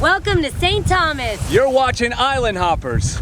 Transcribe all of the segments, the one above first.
Welcome to St. Thomas. You're watching Island Hoppers.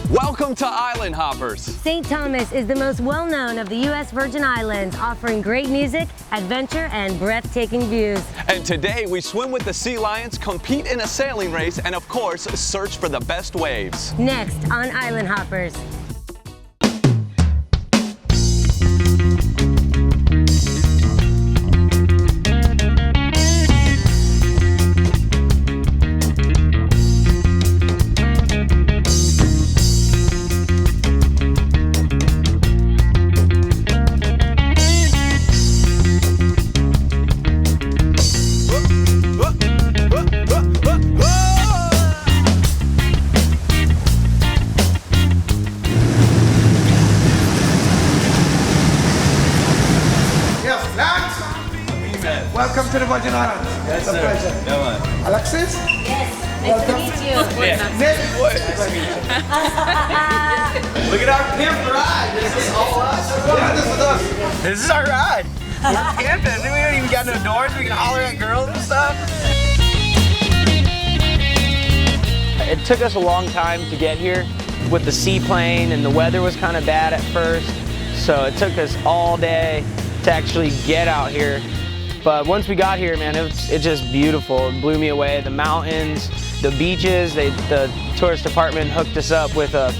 Welcome to Island Hoppers. St. Thomas is the most well-known of the U.S. Virgin Islands, offering great music, adventure, and breathtaking views. And today we swim with the sea lions, compete in a sailing race, and of course, search for the best waves. Next on Island Hoppers. Welcome to the Virgin Islands. Yes, it's a sir. pleasure. Come on. Alexis? Yes, nice to meet you. Nick? Look at our pimp ride. This is all us. Yeah, this is us. This is our ride. We're camping. We don't even got no doors. We can holler at girls and stuff. It took us a long time to get here with the seaplane, and the weather was kind of bad at first. So it took us all day to actually get out here. But once we got here, man, it's just beautiful. It blew me away. The mountains, the beaches, the tourist department hooked us up with a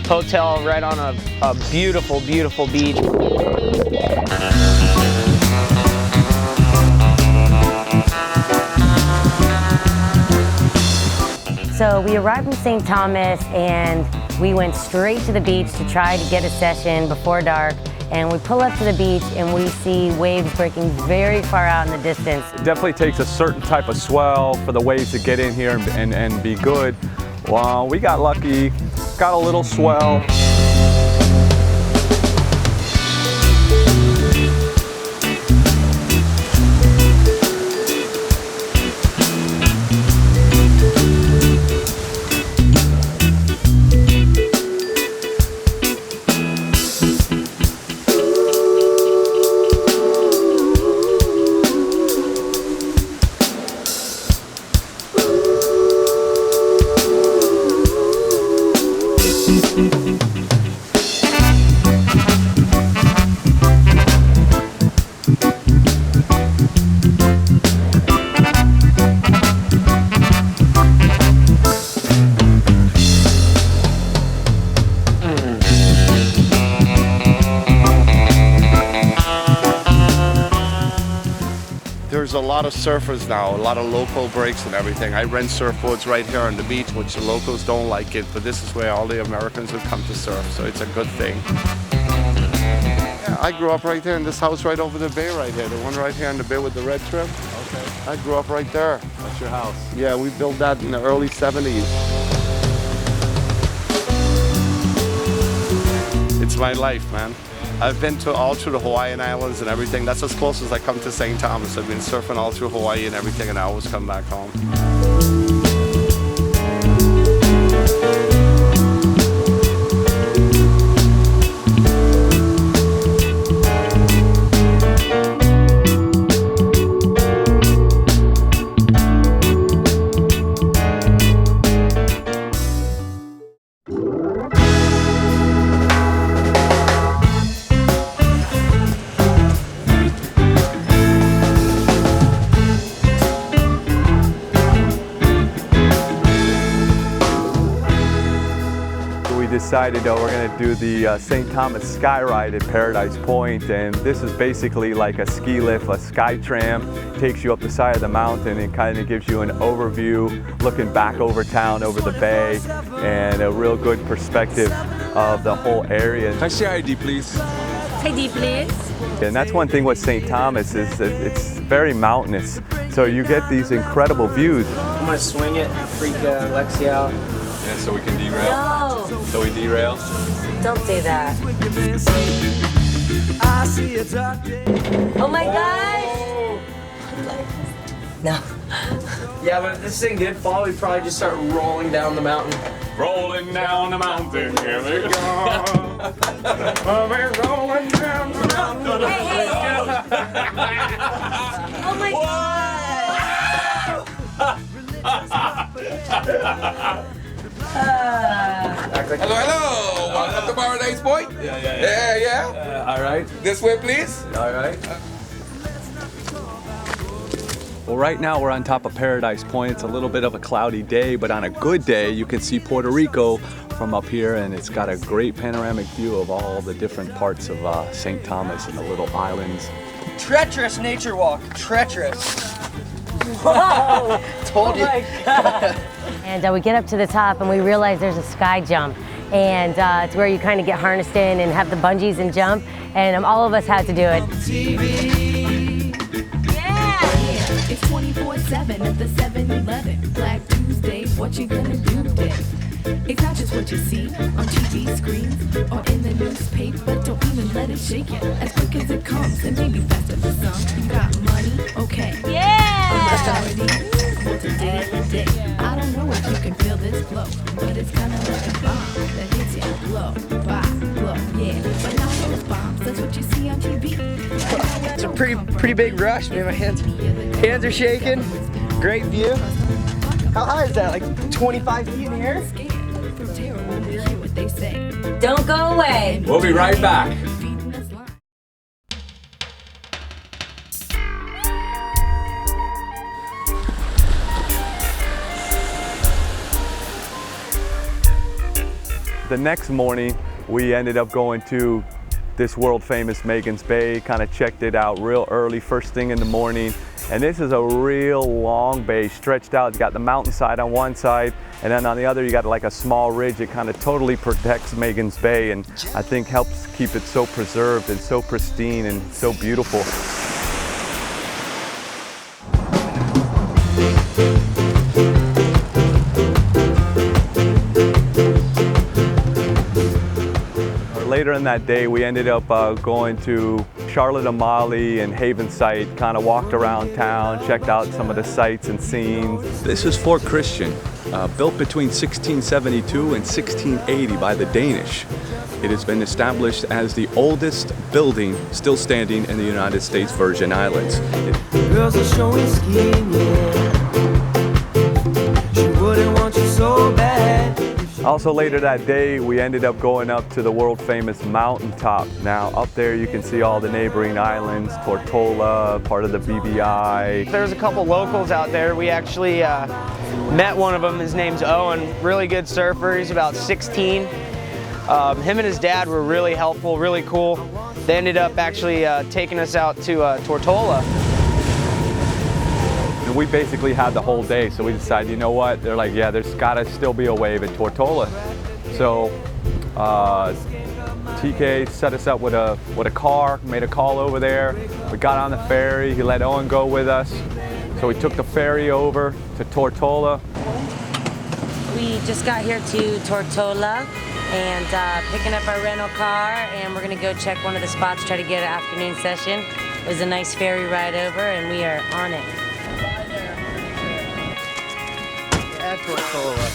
hotel right on a beautiful, beautiful beach. So we arrived in St. Thomas and we went straight to the beach to try to get a session before dark. And we pull up to the beach and we see waves breaking very far out in the distance. It definitely takes a certain type of swell for the waves to get in here and be good. Well, we got lucky, got a little swell. There's a lot of surfers now, a lot of local breaks and everything. I rent surfboards right here on the beach, which the locals don't like it, but this is where all the Americans would come to surf, so it's a good thing. Yeah, I grew up right there in this house right over the bay right here, the one right here on the bay with the red trim. Okay. I grew up right there. That's your house. Yeah, we built that in the early 70s. It's my life, man. I've been to all through the Hawaiian Islands and everything. That's as close as I come to St. Thomas. I've been surfing all through Hawaii and everything, and I always come back home. Decided that we're going to do the St. Thomas Sky Ride at Paradise Point, and this is basically like a ski lift, a sky tram. Takes you up the side of the mountain and kind of gives you an overview, looking back over town, over the bay, and a real good perspective of the whole area. Can I see your ID, please? Take deep, please. And that's one thing with St. Thomas is that it's very mountainous. So you get these incredible views. I'm gonna swing it, freak Lexi out. Yeah, so we can derail. No, So we derail. don't say that. Oh my gosh! No. Yeah, but if this thing did fall, we'd probably just start rolling down the mountain. Rolling down the mountain, here we go. We're rolling down the mountain. Hey, hey. Oh my Hello, hello. Welcome to Paradise Point. Yeah. All right. This way, please. All right. Well, right now we're on top of Paradise Point. It's a little bit of a cloudy day, but on a good day, you can see Puerto Rico from up here, and it's got a great panoramic view of all the different parts of St. Thomas and the little islands. Treacherous nature walk. Treacherous. Whoa! Told you. Oh my God. And we get up to the top and we realize there's a sky jump. And it's where you kind of get harnessed in and have the bungees and jump. And all of us had to do it. It's 24/7 at the 7-Eleven. Black Tuesday, what you gonna do today? It's not just what you see on TV screens or in the newspaper. Don't even let it shake you. As quick as it comes, and maybe faster for some. You got money, okay. Well, today is the day. I don't know if you can feel this flow, but it's kind of like a bomb that hits you blow by blow, yeah. But not those bombs, that's what you see on TV. It's a pretty big rush, man. My hands are shaking. Great view. How high is that? Like 25 feet in the air? Don't go away. We'll be right back. The next morning, we ended up going to this world famous Megan's Bay, kind of checked it out real early, first thing in the morning. And this is a real long bay, stretched out. It's got the mountainside on one side, and then on the other you got like a small ridge. It kind of totally protects Megan's Bay, and I think helps keep it so preserved and so pristine and so beautiful. Later in that day, we ended up going to Charlotte Amalie and Haven Site, kind of walked around town, checked out some of the sights and scenes. This is Fort Christian, built between 1672 and 1680 by the Danish. It has been established as the oldest building still standing in the United States Virgin Islands. Girls are showing skin, yeah. She wouldn't want you so bad. Also later that day, we ended up going up to the world famous mountaintop. Now up there you can see all the neighboring islands, Tortola, part of the BVI. There's a couple locals out there. We actually met one of them. His name's Owen, really good surfer. He's about 16. Him and his dad were really helpful, really cool. They ended up actually taking us out to Tortola. And we basically had the whole day, so we decided, you know what? They're like, yeah, there's gotta still be a wave at Tortola. So TK set us up with a car, made a call over there. We got on the ferry. He let Owen go with us. So we took the ferry over to Tortola. We just got here to Tortola and picking up our rental car, and we're gonna go check one of the spots, try to get an afternoon session. It was a nice ferry ride over, and we are on it. At Tortola.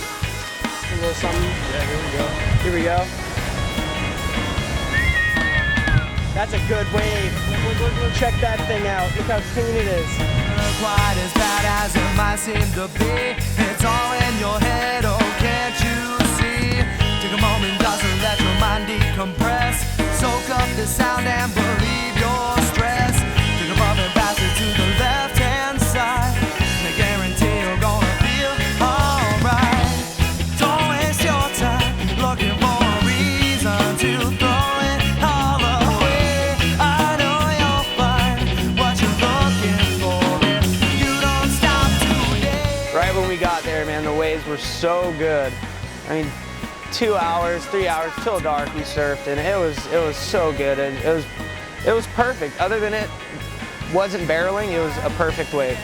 A little something. Yeah, here we go. Here we go. That's a good wave. We'll check that thing out. Look how clean it is. Quite as bad as it might seem to be. It's all in your head, oh, can't you see? Take a moment just to let your mind decompress. Soak up the sound and relieve your stress. Take a moment and pass it to the left-hand side. And I guarantee you're gonna feel alright. Don't waste your time looking for a reason to throw it all away. I know you'll find what you're looking for if you don't stop today. Right when we got there, man, the waves were so good. I mean, 2 hours, 3 hours till dark we surfed, and it was so good. And it was perfect. Other than it wasn't barreling, it was a perfect wave.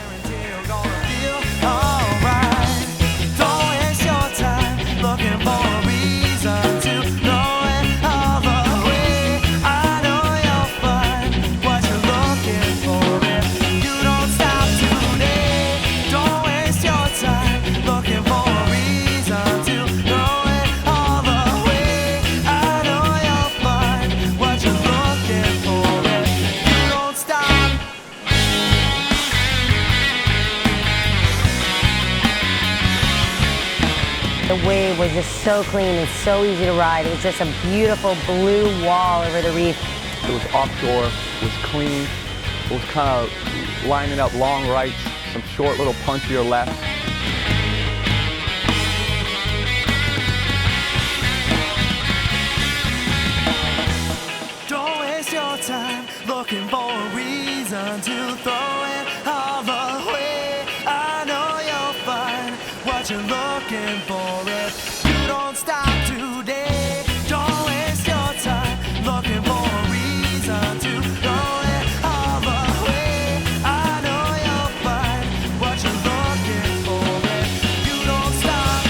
Looking for a reason to throw it all away. I know you'll find what you're looking for if you don't stop today. Don't waste your time looking for a reason to throw it all away. I know you'll find what you're looking for if you don't stop. The wave was just so clean and so easy to ride. It was just a beautiful blue wall over the reef. It was offshore, it was clean, it was kind of lining up long rights, some short little punchier lefts. Don't waste your time looking for a reason to throw it all away. I know you'll find what you're looking for if you don't stop today. Don't waste your time looking for a reason to throw it all away. I know you'll find what you're looking for if you don't stop.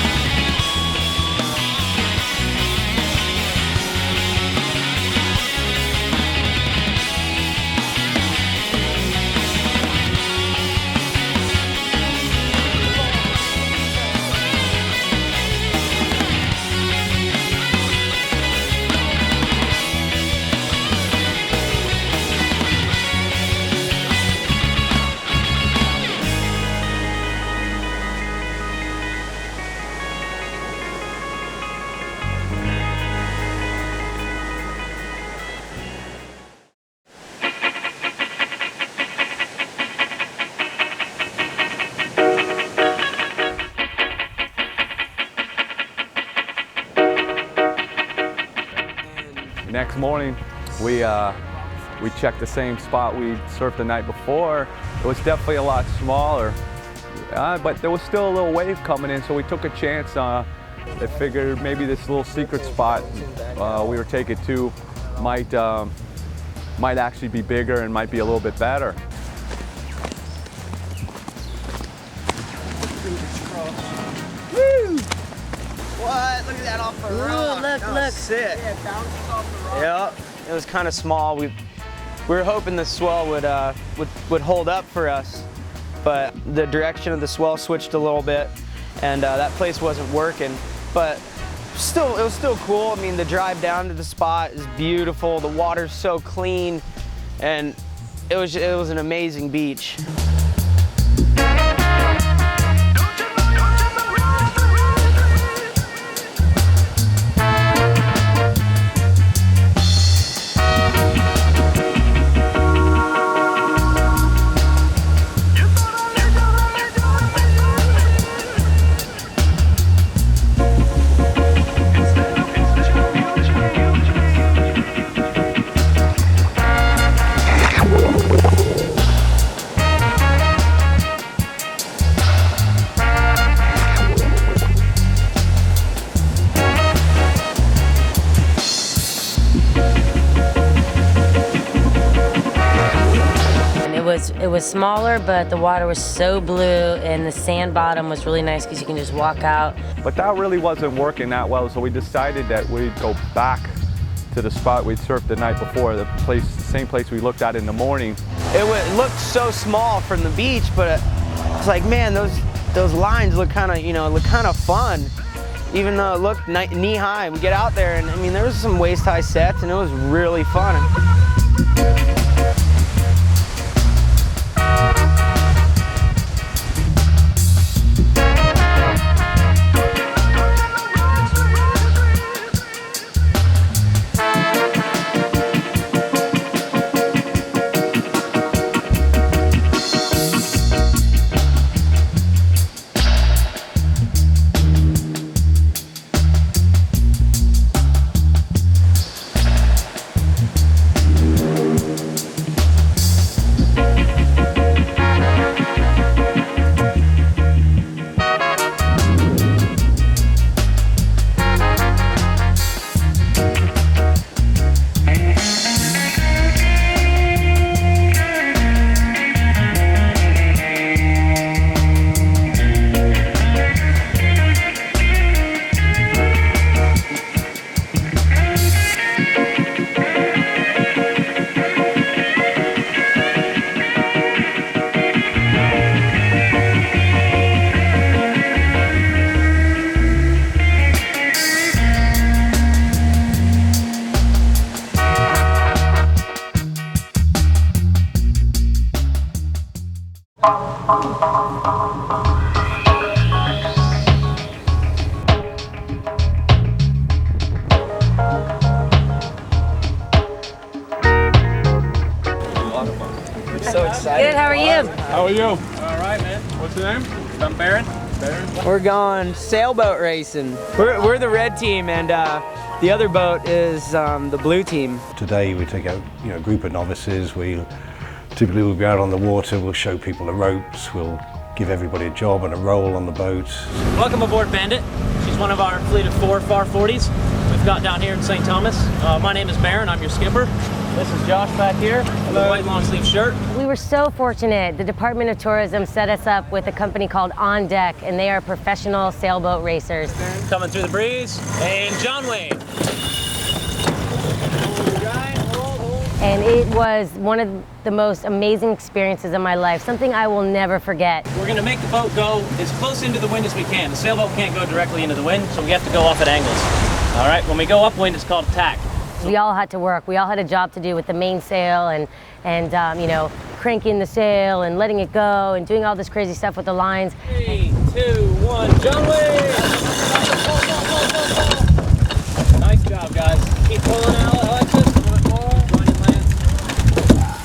Next morning, we checked the same spot we surfed the night before. It was definitely a lot smaller, but there was still a little wave coming in, so we took a chance. They figured maybe this little secret spot we were taking to might actually be bigger and might be a little bit better. Woo! What? Look at that off the rock. Look. Sick. Yeah, it bounces off the rock. Yep, it was kind of small. We were hoping the swell would hold up for us, but the direction of the swell switched a little bit, and that place wasn't working. But still, it was still cool. I mean, the drive down to the spot is beautiful. The water's so clean, and it was an amazing beach. It was smaller, but the water was so blue, and the sand bottom was really nice because you can just walk out. But that really wasn't working that well, so we decided that we'd go back to the spot we'd surfed the night before, the same place we looked at in the morning. It looked so small from the beach, but it's like, man, those lines look kind of fun. Even though it looked knee high, we get out there, and I mean, there was some waist high sets, and it was really fun. So excited. Good, how are you? How are you? All right, man. What's your name? I'm Baron. We're going sailboat racing. We're the red team, and the other boat is the blue team. Today we take out a group of novices. Typically we'll go out on the water, we'll show people the ropes, we'll give everybody a job and a role on the boat. Welcome aboard Bandit. She's one of our fleet of 4 FAR 40s we've got down here in St. Thomas. My name is Baron, I'm your skipper. This is Josh back here, with a white long sleeve shirt. We were so fortunate. The Department of Tourism set us up with a company called On Deck, and they are professional sailboat racers. Coming through the breeze, and John Wayne. And it was one of the most amazing experiences of my life, something I will never forget. We're gonna make the boat go as close into the wind as we can. The sailboat can't go directly into the wind, so we have to go off at angles. All right, when we go upwind, it's called tack. We all had to work. We all had a job to do with the mainsail and cranking the sail and letting it go and doing all this crazy stuff with the lines. 3, 2, 1, John Wayne! Nice job, guys. Keep pulling out, Alexis. A little bit more.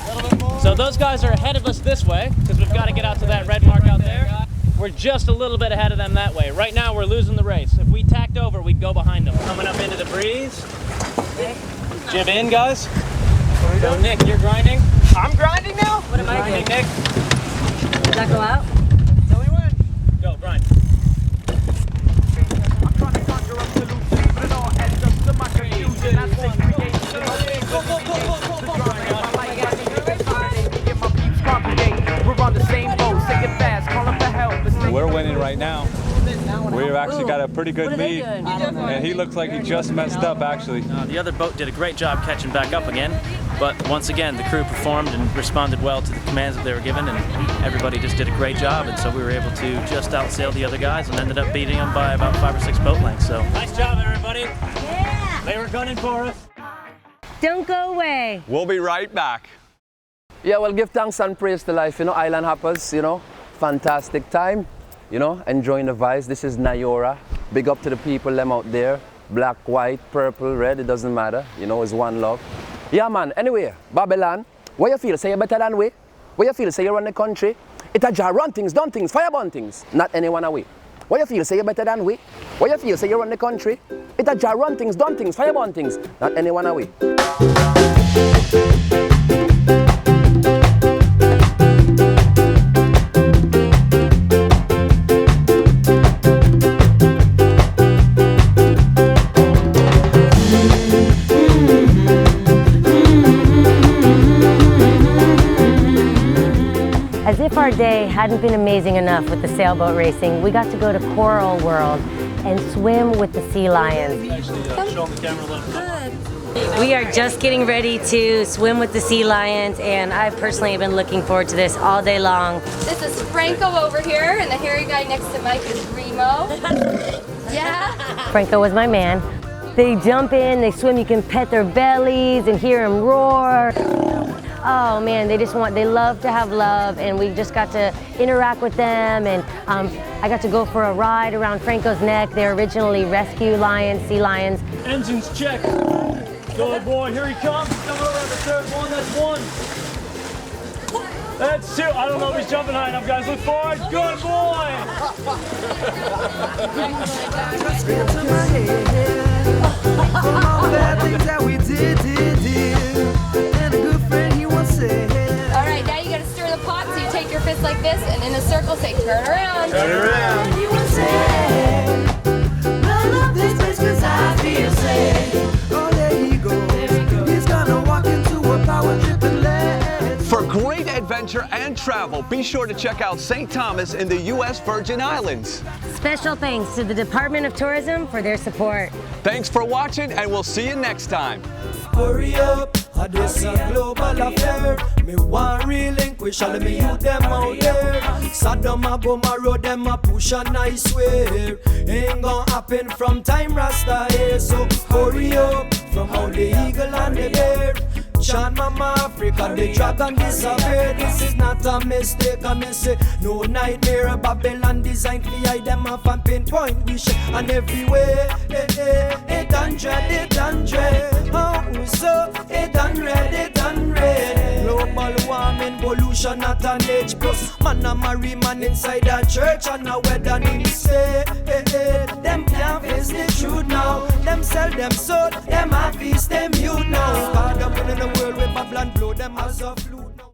A little bit more. So those guys are ahead of us this way, because we've got to get out to that red mark out there. We're just a little bit ahead of them that way. Right now, we're losing the race. If we tacked over, we'd go behind them. Coming up into the breeze. Jib in, guys. So Nick, you're grinding. I'm grinding now? What am I doing? Nick. Does that go out? Tell me when. Go, grind. I'm trying to conjure up solutions, but it all adds up to my confusion. I say creation. We're on the same boat, sick and fast, calling for help. We're winning right now. We've actually got a pretty good lead, and he looks like he just messed up actually. The other boat did a great job catching back up again, but once again the crew performed and responded well to the commands that they were given, and everybody just did a great job, and so we were able to just outsail the other guys and ended up beating them by about 5 or 6 boat lengths. So nice job, everybody. Yeah! They were gunning for us. Don't go away. We'll be right back. Yeah, well, give thanks and praise to life, Island Hoppers, fantastic time, enjoying the vibes. This is Nayora. Big up to the people, them out there. Black, white, purple, red, it doesn't matter, it's one love. Yeah, man, anyway, Babylon, what you feel, say you're better than we? What you feel, say you run the country? It a jar run things, done things, fire burn things, not anyone away. What you feel, say you're better than we? What you feel, say you run the country? It a jar run things, done things, fire burn things, not anyone away. As if our day hadn't been amazing enough with the sailboat racing, we got to go to Coral World and swim with the sea lions. Show them the camera a little bit. We are just getting ready to swim with the sea lions, and I personally have been looking forward to this all day long. This is Franco over here, and the hairy guy next to Mike is Remo. Yeah? Franco was my man. They jump in, they swim, you can pet their bellies and hear them roar. Oh man, they love to have love, and we just got to interact with them, and I got to go for a ride around Franco's neck. They're originally rescue lions, sea lions. Engines check. Good boy, here he comes. Coming over the third one, that's 1. That's 2. I don't know if he's jumping high enough, guys. Look forward. Good boy. From all the bad things that we did, and a good friend he once said. All right, now you got to stir the pot, so you take your fist like this, and in a circle say, turn around. Turn around. He once said, I love this place 'cause I feel safe. Oh, there he goes. He's gonna walk into a power trip and let. For great adventure and travel, be sure to check out St. Thomas in the U.S. Virgin Islands. Special thanks to the Department of Tourism for their support. Thanks for watching, and we'll see you next time. Hurry up, this a global affair. Me want relinquish all of me youth them out there. Saddam a Gomorrah them a push and I swear ain't gonna happen from time Rasta here. So hurry up from all the eagle and the bear. Ocean, Mama Africa, the dragon disappeared. This is not a mistake, I miss it. No nightmare, Babylon designed for hide them off and pinpoint wish. And everywhere, 800, oh, so 800. Global warming, pollution at an age plus. Man a marry man inside a church and a wedding stay. Them can't face the truth now. Them sell them soul, them have feast, them mute now. God, them in the world with Babylon blow them as a flute now.